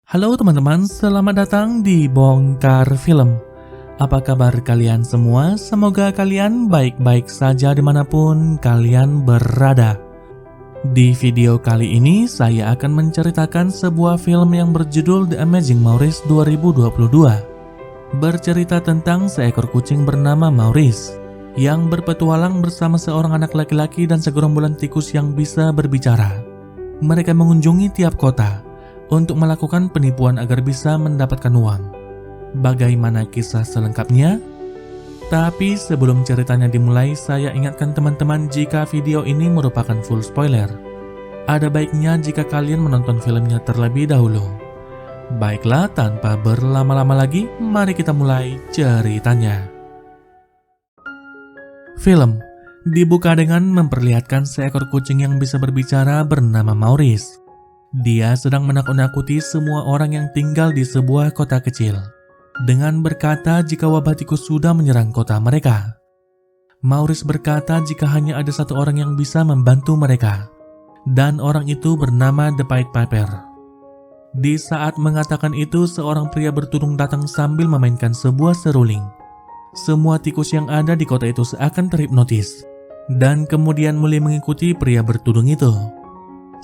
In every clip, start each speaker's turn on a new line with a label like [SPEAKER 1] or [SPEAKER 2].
[SPEAKER 1] Halo teman-teman, selamat datang di Bongkar Film. Apa kabar kalian semua? Semoga kalian baik-baik saja dimanapun kalian berada. Di video kali ini, saya akan menceritakan sebuah film yang berjudul The Amazing Maurice 2022. Bercerita tentang seekor kucing bernama Maurice yang berpetualang bersama seorang anak laki-laki dan segerombolan tikus yang bisa berbicara. Mereka mengunjungi tiap kota untuk melakukan penipuan agar bisa mendapatkan uang. Bagaimana kisah selengkapnya? Tapi sebelum ceritanya dimulai, saya ingatkan teman-teman jika video ini merupakan full spoiler. Ada baiknya jika kalian menonton filmnya terlebih dahulu. Baiklah, tanpa berlama-lama lagi, mari kita mulai ceritanya. Film dibuka dengan memperlihatkan seekor kucing yang bisa berbicara bernama Maurice. Dia sedang menakut-nakuti semua orang yang tinggal di sebuah kota kecil dengan berkata jika wabah tikus sudah menyerang kota mereka. Maurice berkata jika hanya ada satu orang yang bisa membantu mereka, dan orang itu bernama The Pied Piper. Di saat mengatakan itu, seorang pria bertudung datang sambil memainkan sebuah seruling. Semua tikus yang ada di kota itu seakan terhipnotis dan kemudian mulai mengikuti pria bertudung itu.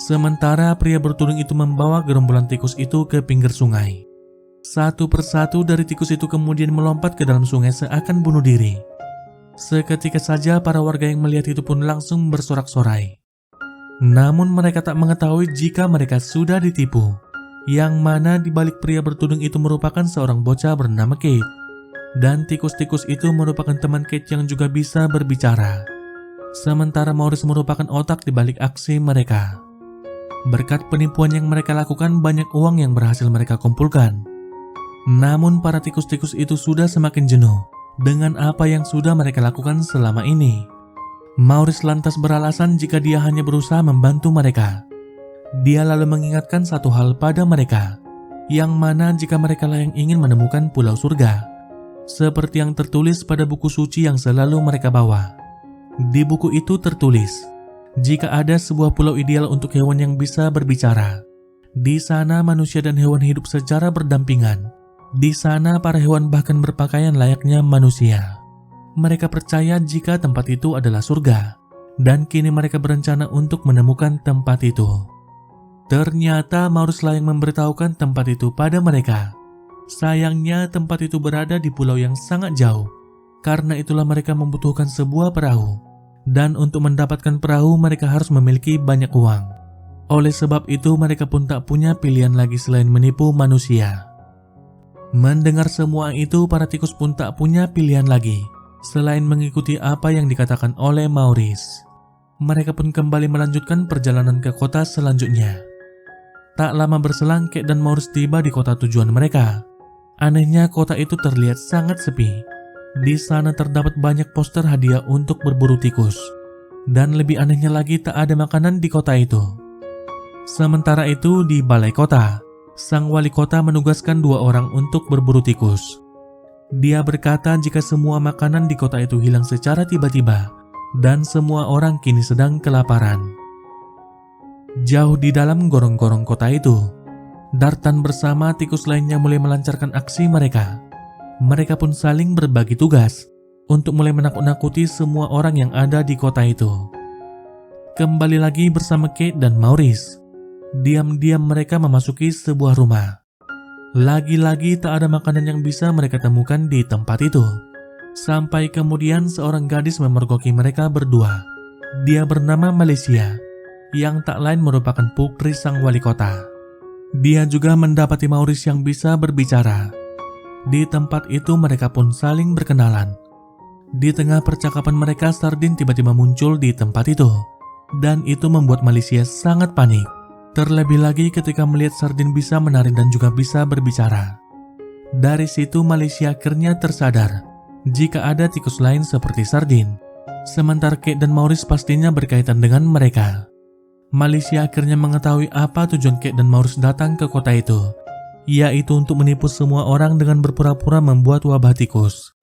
[SPEAKER 1] Sementara pria bertudung itu membawa gerombolan tikus itu ke pinggir sungai. Satu persatu dari tikus itu kemudian melompat ke dalam sungai seakan bunuh diri. Seketika saja para warga yang melihat itu pun langsung bersorak-sorai. Namun mereka tak mengetahui jika mereka sudah ditipu, yang mana di balik pria bertudung itu merupakan seorang bocah bernama Kate. Dan tikus-tikus itu merupakan teman Kate yang juga bisa berbicara. Sementara Maurice merupakan otak di balik aksi mereka. Berkat penipuan yang mereka lakukan, banyak uang yang berhasil mereka kumpulkan. Namun para tikus-tikus itu sudah semakin jenuh dengan apa yang sudah mereka lakukan selama ini. Maurice lantas beralasan jika dia hanya berusaha membantu mereka. Dia lalu mengingatkan satu hal pada mereka, yang mana jika mereka lah yang ingin menemukan pulau surga, seperti yang tertulis pada buku suci yang selalu mereka bawa. Di buku itu tertulis, jika ada sebuah pulau ideal untuk hewan yang bisa berbicara, di sana manusia dan hewan hidup secara berdampingan. Di sana para hewan bahkan berpakaian layaknya manusia. Mereka percaya jika tempat itu adalah surga, dan kini mereka berencana untuk menemukan tempat itu. Ternyata Maurice lah yang memberitahukan tempat itu pada mereka. Sayangnya tempat itu berada di pulau yang sangat jauh. Karena itulah mereka membutuhkan sebuah perahu. Dan untuk mendapatkan perahu mereka harus memiliki banyak uang. Oleh sebab itu mereka pun tak punya pilihan lagi selain menipu manusia. Mendengar semua itu, para tikus pun tak punya pilihan lagi selain mengikuti apa yang dikatakan oleh Maurice. Mereka pun kembali melanjutkan perjalanan ke kota selanjutnya. Tak lama berselang, Kate dan Maurice tiba di kota tujuan mereka. Anehnya kota itu terlihat sangat sepi. Di sana terdapat banyak poster hadiah untuk berburu tikus. Dan lebih anehnya lagi, tak ada makanan di kota itu. Sementara itu di balai kota, sang wali kota menugaskan 2 orang untuk berburu tikus. Dia berkata jika semua makanan di kota itu hilang secara tiba-tiba dan semua orang kini sedang kelaparan. Jauh di dalam gorong-gorong kota itu, Dartan bersama tikus lainnya mulai melancarkan aksi mereka. Mereka pun saling berbagi tugas untuk mulai menakut-nakuti semua orang yang ada di kota itu. Kembali lagi bersama Kate dan Maurice. Diam-diam mereka memasuki sebuah rumah. Lagi-lagi tak ada makanan yang bisa mereka temukan di tempat itu. Sampai kemudian seorang gadis memergoki mereka berdua. Dia bernama Malaysia, yang tak lain merupakan putri sang wali kota. Dia juga mendapati Maurice yang bisa berbicara. Di tempat itu mereka pun saling berkenalan. Di tengah percakapan mereka, Sardin tiba-tiba muncul di tempat itu. Dan itu membuat Malaysia sangat panik. Terlebih lagi ketika melihat Sardin bisa menari dan juga bisa berbicara. Dari situ Malaysia akhirnya tersadar jika ada tikus lain seperti Sardin. Sementara Kate dan Maurice pastinya berkaitan dengan mereka. Malaysia akhirnya mengetahui apa tujuan Kate dan Maurice datang ke kota itu, yaitu untuk menipu semua orang dengan berpura-pura membuat wabah tikus.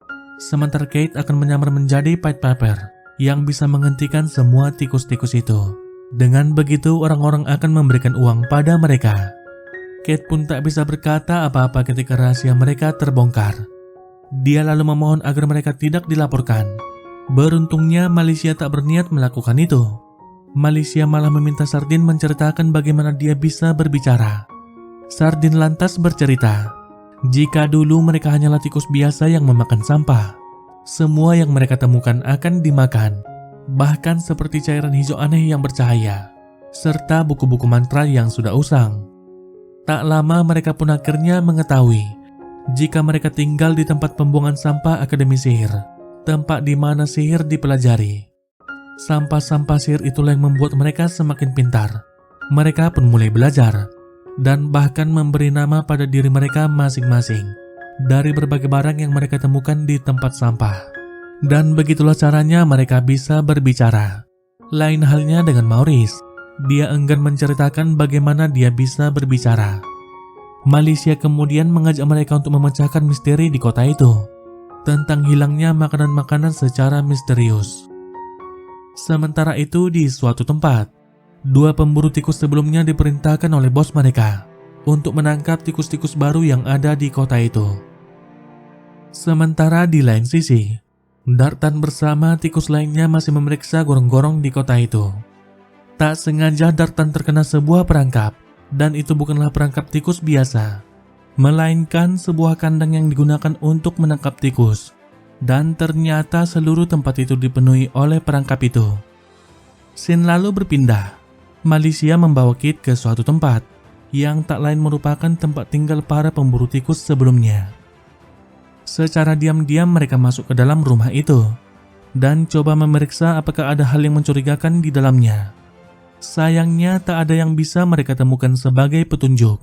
[SPEAKER 1] Sementara Kate akan menyamar menjadi Pied Piper yang bisa menghentikan semua tikus-tikus itu. Dengan begitu orang-orang akan memberikan uang pada mereka. Kate pun tak bisa berkata apa-apa ketika rahasia mereka terbongkar. Dia lalu memohon agar mereka tidak dilaporkan. Beruntungnya Malaysia tak berniat melakukan itu. Malaysia malah meminta Sardin menceritakan bagaimana dia bisa berbicara. Sardin lantas bercerita, jika dulu mereka hanyalah tikus biasa yang memakan sampah. Semua yang mereka temukan akan dimakan, bahkan seperti cairan hijau aneh yang bercahaya, serta buku-buku mantra yang sudah usang. Tak lama mereka pun akhirnya mengetahui jika mereka tinggal di tempat pembuangan sampah Akademi Sihir, tempat di mana sihir dipelajari. Sampah-sampah sihir itulah yang membuat mereka semakin pintar. Mereka pun mulai belajar dan bahkan memberi nama pada diri mereka masing-masing dari berbagai barang yang mereka temukan di tempat sampah. Dan begitulah caranya mereka bisa berbicara. Lain halnya dengan Maurice. Dia enggan menceritakan bagaimana dia bisa berbicara. Malaysia kemudian mengajak mereka untuk memecahkan misteri di kota itu tentang hilangnya makanan-makanan secara misterius. Sementara itu di suatu tempat, dua pemburu tikus sebelumnya diperintahkan oleh bos mereka untuk menangkap tikus-tikus baru yang ada di kota itu. Sementara di lain sisi, Dartan bersama tikus lainnya masih memeriksa gorong-gorong di kota itu. Tak sengaja Dartan terkena sebuah perangkap, dan itu bukanlah perangkap tikus biasa, melainkan sebuah kandang yang digunakan untuk menangkap tikus. Dan ternyata seluruh tempat itu dipenuhi oleh perangkap itu. Scene lalu berpindah. Malaysia membawa Kate ke suatu tempat yang tak lain merupakan tempat tinggal para pemburu tikus sebelumnya. Secara diam-diam mereka masuk ke dalam rumah itu dan coba memeriksa apakah ada hal yang mencurigakan di dalamnya. Sayangnya tak ada yang bisa mereka temukan sebagai petunjuk.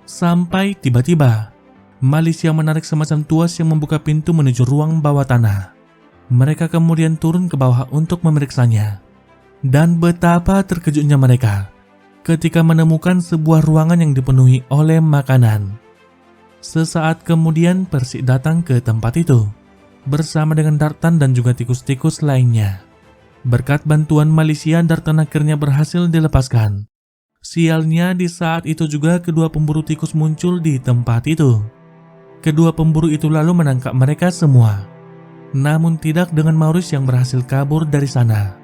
[SPEAKER 1] Sampai tiba-tiba Malaysia menarik semacam tuas yang membuka pintu menuju ruang bawah tanah. Mereka kemudian turun ke bawah untuk memeriksanya. Dan betapa terkejutnya mereka ketika menemukan sebuah ruangan yang dipenuhi oleh makanan. Sesaat kemudian Persik datang ke tempat itu bersama dengan Dartan dan juga tikus-tikus lainnya. Berkat bantuan Malaysia, Dartan akhirnya berhasil dilepaskan. Sialnya di saat itu juga kedua pemburu tikus muncul di tempat itu. Kedua pemburu itu lalu menangkap mereka semua. Namun tidak dengan Maurice yang berhasil kabur dari sana.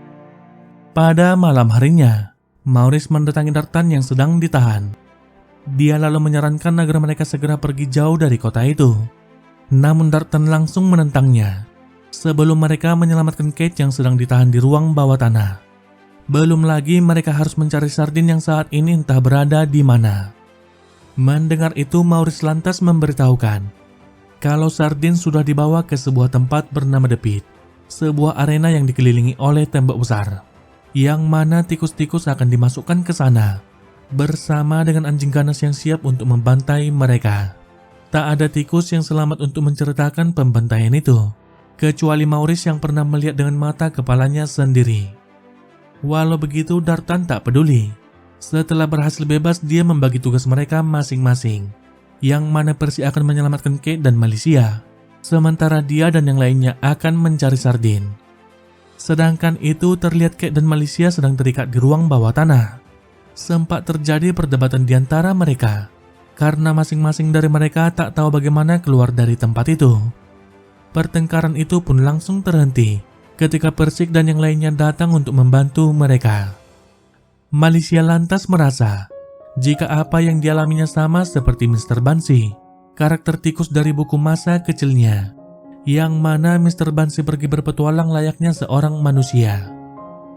[SPEAKER 1] Pada malam harinya, Maurice mendatangi Dartan yang sedang ditahan. Dia lalu menyarankan agar mereka segera pergi jauh dari kota itu. Namun Dartan langsung menentangnya sebelum mereka menyelamatkan Kate yang sedang ditahan di ruang bawah tanah. Belum lagi mereka harus mencari Sardin yang saat ini entah berada di mana. Mendengar itu Maurice lantas memberitahukan kalau Sardin sudah dibawa ke sebuah tempat bernama The Pit, sebuah arena yang dikelilingi oleh tembok besar, yang mana tikus-tikus akan dimasukkan ke sana bersama dengan anjing ganas yang siap untuk membantai mereka. Tak ada tikus yang selamat untuk menceritakan pembantaian itu, kecuali Maurice yang pernah melihat dengan mata kepalanya sendiri. Walau begitu, Dartan tak peduli. Setelah berhasil bebas, dia membagi tugas mereka masing-masing, yang mana Persik akan menyelamatkan Kate dan Malaysia, sementara dia dan yang lainnya akan mencari Sardin. Sedangkan itu terlihat Kate dan Malaysia sedang terikat di ruang bawah tanah. Sempat terjadi perdebatan di antara mereka, karena masing-masing dari mereka tak tahu bagaimana keluar dari tempat itu. Pertengkaran itu pun langsung terhenti ketika Persik dan yang lainnya datang untuk membantu mereka. Malaysia lantas merasa jika apa yang dialaminya sama seperti Mr. Bansi, karakter tikus dari buku masa kecilnya, yang mana Mr. Bansi pergi berpetualang layaknya seorang manusia.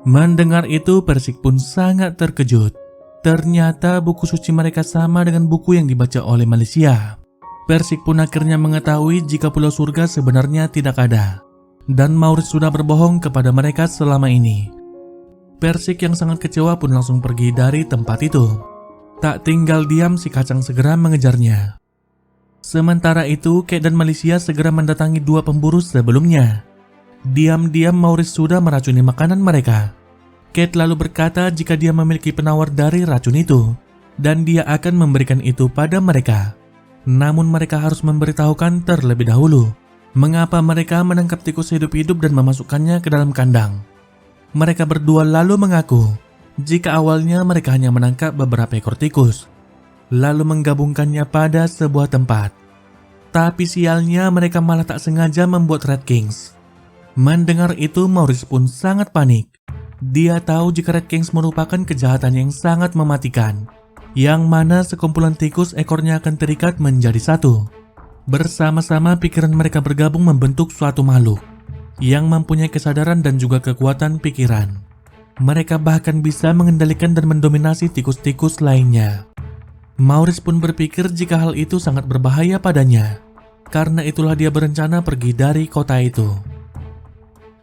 [SPEAKER 1] Mendengar itu Persik pun sangat terkejut. Ternyata buku suci mereka sama dengan buku yang dibaca oleh Malaysia. Persik pun akhirnya mengetahui jika Pulau Surga sebenarnya tidak ada, dan Maurice sudah berbohong kepada mereka selama ini. Persik yang sangat kecewa pun langsung pergi dari tempat itu. Tak tinggal diam, si kacang segera mengejarnya. Sementara itu, Kate dan Malaysia segera mendatangi dua pemburu sebelumnya. Diam-diam Maurice sudah meracuni makanan mereka. Kate lalu berkata jika dia memiliki penawar dari racun itu, dan dia akan memberikan itu pada mereka. Namun mereka harus memberitahukan terlebih dahulu mengapa mereka menangkap tikus hidup-hidup dan memasukkannya ke dalam kandang. Mereka berdua lalu mengaku jika awalnya mereka hanya menangkap beberapa ekor tikus, lalu menggabungkannya pada sebuah tempat. Tapi sialnya mereka malah tak sengaja membuat Red Kings. Mendengar itu Maurice pun sangat panik. Dia tahu jika Red Kings merupakan kejahatan yang sangat mematikan, yang mana sekumpulan tikus ekornya akan terikat menjadi satu. Bersama-sama pikiran mereka bergabung membentuk suatu makhluk yang mempunyai kesadaran dan juga kekuatan pikiran. Mereka bahkan bisa mengendalikan dan mendominasi tikus-tikus lainnya. Maurice pun berpikir jika hal itu sangat berbahaya padanya. Karena itulah dia berencana pergi dari kota itu.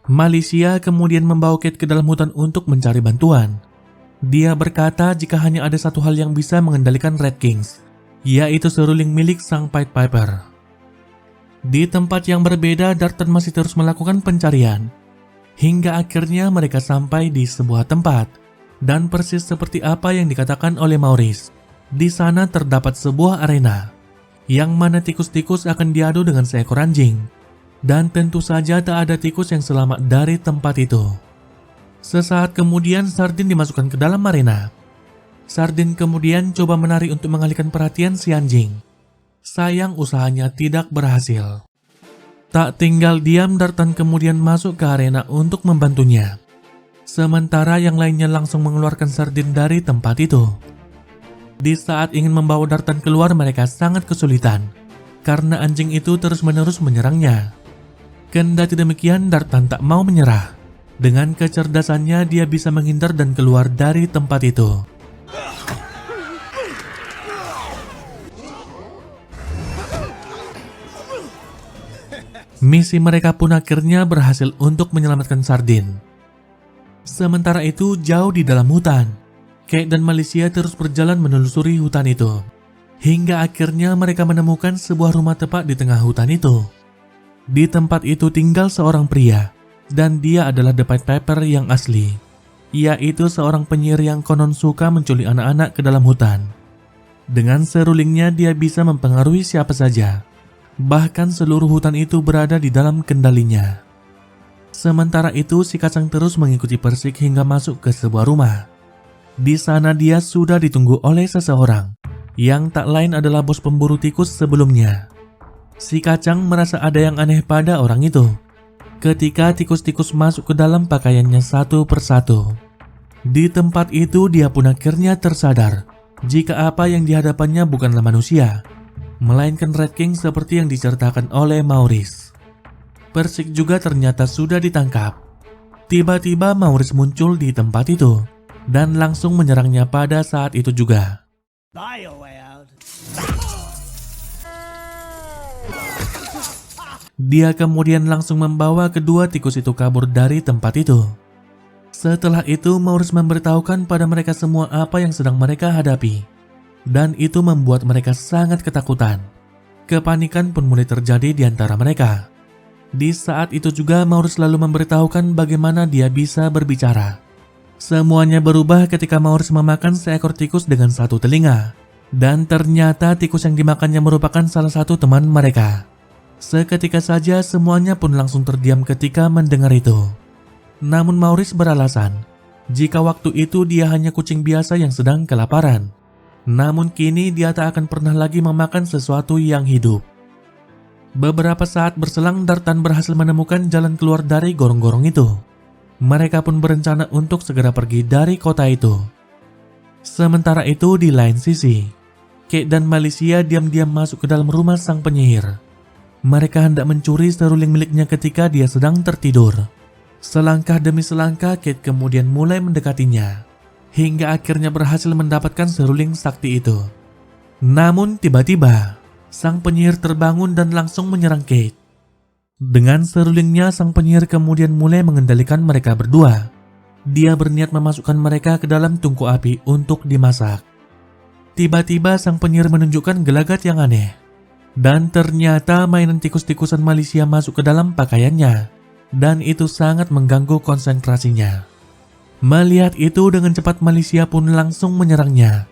[SPEAKER 1] Malicia kemudian membawa Kate ke dalam hutan untuk mencari bantuan. Dia berkata jika hanya ada satu hal yang bisa mengendalikan Red Kings, yaitu seruling milik sang Pied Piper. Di tempat yang berbeda, Dartan masih terus melakukan pencarian. Hingga akhirnya mereka sampai di sebuah tempat. Dan persis seperti apa yang dikatakan oleh Maurice, di sana terdapat sebuah arena, yang mana tikus-tikus akan diadu dengan seekor anjing. Dan tentu saja tak ada tikus yang selamat dari tempat itu. Sesaat kemudian Sardin dimasukkan ke dalam arena. Sardin kemudian coba menari untuk mengalihkan perhatian si anjing. Sayang usahanya tidak berhasil. Tak tinggal diam, Dartan kemudian masuk ke arena untuk membantunya. Sementara yang lainnya langsung mengeluarkan Sardin dari tempat itu. Di saat ingin membawa Dartan keluar, mereka sangat kesulitan karena anjing itu terus-menerus menyerangnya. Kendati demikian, Dartan tak mau menyerah. Dengan kecerdasannya, dia bisa menghindar dan keluar dari tempat itu. Misi mereka pun akhirnya berhasil untuk menyelamatkan Sardin. Sementara itu, jauh di dalam hutan, Kate dan Malicia terus berjalan menelusuri hutan itu. Hingga akhirnya mereka menemukan sebuah rumah tepat di tengah hutan itu. Di tempat itu tinggal seorang pria, dan dia adalah The Pied Piper yang asli. Ia itu seorang penyihir yang konon suka menculik anak-anak ke dalam hutan. Dengan serulingnya dia bisa mempengaruhi siapa saja. Bahkan seluruh hutan itu berada di dalam kendalinya. Sementara itu si kacang terus mengikuti Persik hingga masuk ke sebuah rumah. Di sana dia sudah ditunggu oleh seseorang, yang tak lain adalah bos pemburu tikus sebelumnya. Si kacang merasa ada yang aneh pada orang itu ketika tikus-tikus masuk ke dalam pakaiannya satu persatu. Di tempat itu dia pun akhirnya tersadar jika apa yang dihadapannya bukanlah manusia, melainkan Red King seperti yang diceritakan oleh Maurice. Persik juga ternyata sudah ditangkap. Tiba-tiba Maurice muncul di tempat itu dan langsung menyerangnya pada saat itu juga. Dia kemudian langsung membawa kedua tikus itu kabur dari tempat itu. Setelah itu Maurice memberitahukan pada mereka semua apa yang sedang mereka hadapi. Dan itu membuat mereka sangat ketakutan. Kepanikan pun mulai terjadi di antara mereka. Di saat itu juga Maurice lalu memberitahukan bagaimana dia bisa berbicara. Semuanya berubah ketika Maurice memakan seekor tikus dengan satu telinga. Dan ternyata tikus yang dimakannya merupakan salah satu teman mereka. Seketika saja semuanya pun langsung terdiam ketika mendengar itu. Namun Maurice beralasan jika waktu itu dia hanya kucing biasa yang sedang kelaparan. Namun kini dia tak akan pernah lagi memakan sesuatu yang hidup. Beberapa saat berselang, Dartan berhasil menemukan jalan keluar dari gorong-gorong itu. Mereka pun berencana untuk segera pergi dari kota itu. Sementara itu di lain sisi, Kate dan Malicia diam-diam masuk ke dalam rumah sang penyihir. Mereka hendak mencuri seruling miliknya ketika dia sedang tertidur. Selangkah demi selangkah Kate kemudian mulai mendekatinya, hingga akhirnya berhasil mendapatkan seruling sakti itu. Namun tiba-tiba, sang penyihir terbangun dan langsung menyerang Kate. Dengan serulingnya sang penyihir kemudian mulai mengendalikan mereka berdua. Dia berniat memasukkan mereka ke dalam tungku api untuk dimasak. Tiba-tiba sang penyihir menunjukkan gelagat yang aneh. Dan ternyata mainan tikus-tikusan Malicia masuk ke dalam pakaiannya. Dan itu sangat mengganggu konsentrasinya. Melihat itu dengan cepat Malicia pun langsung menyerangnya.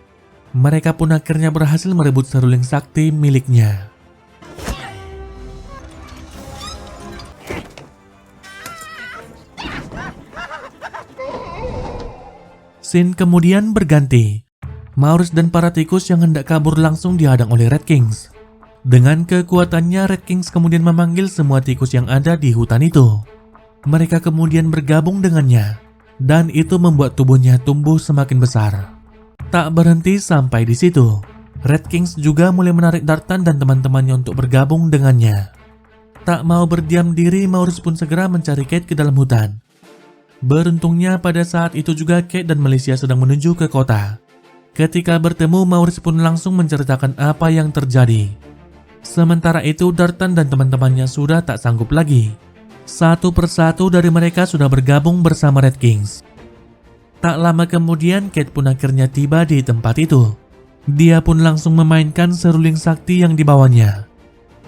[SPEAKER 1] Mereka pun akhirnya berhasil merebut seruling sakti miliknya. Scene kemudian berganti. Maurice dan para tikus yang hendak kabur langsung dihadang oleh Red Kings. Dengan kekuatannya, Red Kings kemudian memanggil semua tikus yang ada di hutan itu. Mereka kemudian bergabung dengannya, dan itu membuat tubuhnya tumbuh semakin besar. Tak berhenti sampai di situ. Red Kings juga mulai menarik Dartan dan teman-temannya untuk bergabung dengannya. Tak mau berdiam diri, Maurice pun segera mencari Kate ke dalam hutan. Beruntungnya pada saat itu juga Kate dan Melissa sedang menuju ke kota. Ketika bertemu, Maurice pun langsung menceritakan apa yang terjadi. Sementara itu, Dartan dan teman-temannya sudah tak sanggup lagi. Satu persatu dari mereka sudah bergabung bersama Red Kings. Tak lama kemudian, Kate pun akhirnya tiba di tempat itu. Dia pun langsung memainkan seruling sakti yang dibawanya.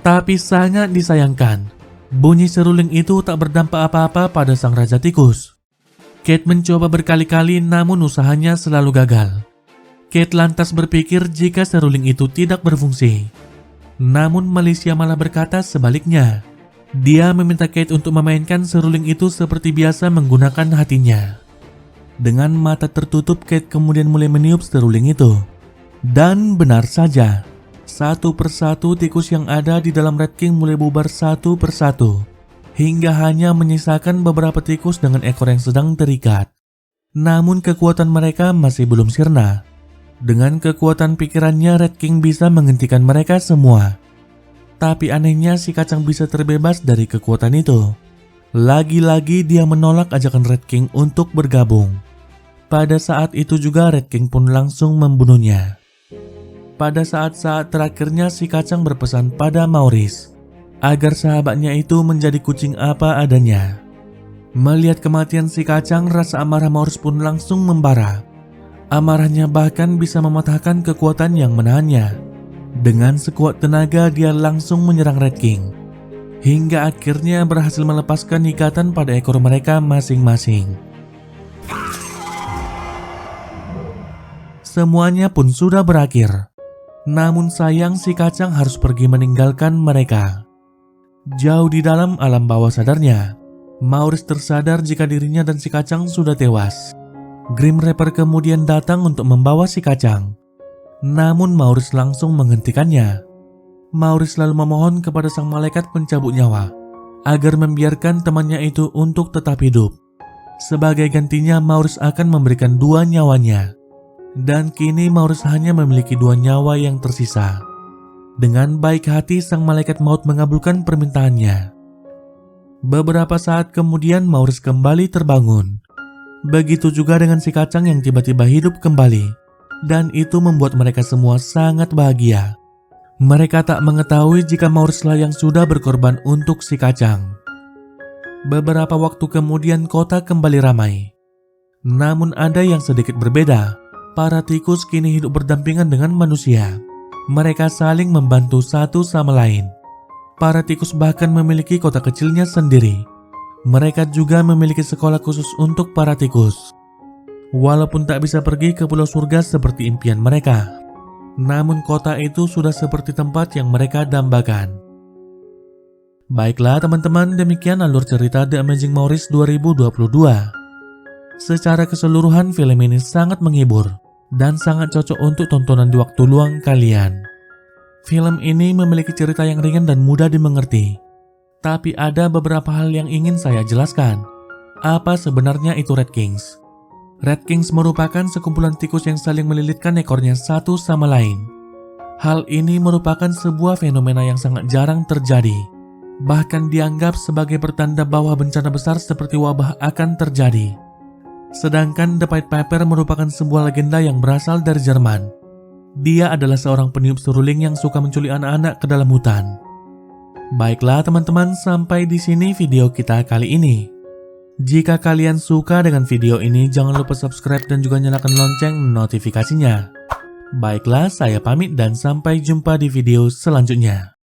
[SPEAKER 1] Tapi sangat disayangkan, bunyi seruling itu tak berdampak apa-apa pada sang Raja Tikus. Kate mencoba berkali-kali namun usahanya selalu gagal. Kate lantas berpikir jika seruling itu tidak berfungsi. Namun Melissa malah berkata sebaliknya. Dia meminta Kate untuk memainkan seruling itu seperti biasa menggunakan hatinya. Dengan mata tertutup, Kate kemudian mulai meniup seruling itu. Dan benar saja, satu persatu tikus yang ada di dalam Red King mulai bubar satu persatu, hingga hanya menyisakan beberapa tikus dengan ekor yang sedang terikat. Namun kekuatan mereka masih belum sirna. Dengan kekuatan pikirannya, Red King bisa menghentikan mereka semua. Tapi anehnya si kacang bisa terbebas dari kekuatan itu. Lagi-lagi dia menolak ajakan Red King untuk bergabung. Pada saat itu juga Red King pun langsung membunuhnya. Pada saat-saat terakhirnya si kacang berpesan pada Maurice agar sahabatnya itu menjadi kucing apa adanya. Melihat kematian si kacang, rasa amarah Maurice pun langsung membara. Amarahnya bahkan bisa mematahkan kekuatan yang menahannya. Dengan sekuat tenaga dia langsung menyerang Red King, hingga akhirnya berhasil melepaskan ikatan pada ekor mereka masing-masing. Semuanya pun sudah berakhir. Namun sayang si kacang harus pergi meninggalkan mereka. Jauh di dalam alam bawah sadarnya, Maurice tersadar jika dirinya dan si kacang sudah tewas. Grim Reaper kemudian datang untuk membawa si kacang. Namun Maurice langsung menghentikannya. Maurice lalu memohon kepada sang malaikat pencabut nyawa agar membiarkan temannya itu untuk tetap hidup. Sebagai gantinya, Maurice akan memberikan 2 nyawanya. Dan kini Maurice hanya memiliki 2 nyawa yang tersisa. Dengan baik hati sang malaikat maut mengabulkan permintaannya. Beberapa saat kemudian Maurice kembali terbangun. Begitu juga dengan si kacang yang tiba-tiba hidup kembali. Dan itu membuat mereka semua sangat bahagia. Mereka tak mengetahui jika Maurice lah yang sudah berkorban untuk si kacang. Beberapa waktu kemudian kota kembali ramai. Namun ada yang sedikit berbeda. Para tikus kini hidup berdampingan dengan manusia. Mereka saling membantu satu sama lain. Para tikus bahkan memiliki kota kecilnya sendiri. Mereka juga memiliki sekolah khusus untuk para tikus. Walaupun tak bisa pergi ke pulau surga seperti impian mereka, namun kota itu sudah seperti tempat yang mereka dambakan. Baiklah teman-teman, demikian alur cerita The Amazing Maurice 2022. Secara keseluruhan film ini sangat menghibur dan sangat cocok untuk tontonan di waktu luang kalian. Film ini memiliki cerita yang ringan dan mudah dimengerti. Tapi ada beberapa hal yang ingin saya jelaskan. Apa sebenarnya itu Red Kings? Red Kings merupakan sekumpulan tikus yang saling melilitkan ekornya satu sama lain. Hal ini merupakan sebuah fenomena yang sangat jarang terjadi. Bahkan dianggap sebagai pertanda bahwa bencana besar seperti wabah akan terjadi. Sedangkan The Pied Piper merupakan sebuah legenda yang berasal dari Jerman. Dia adalah seorang peniup seruling yang suka menculik anak-anak ke dalam hutan. Baiklah teman-teman, sampai di sini video kita kali ini. Jika kalian suka dengan video ini, jangan lupa subscribe dan juga nyalakan lonceng notifikasinya. Baiklah, saya pamit dan sampai jumpa di video selanjutnya.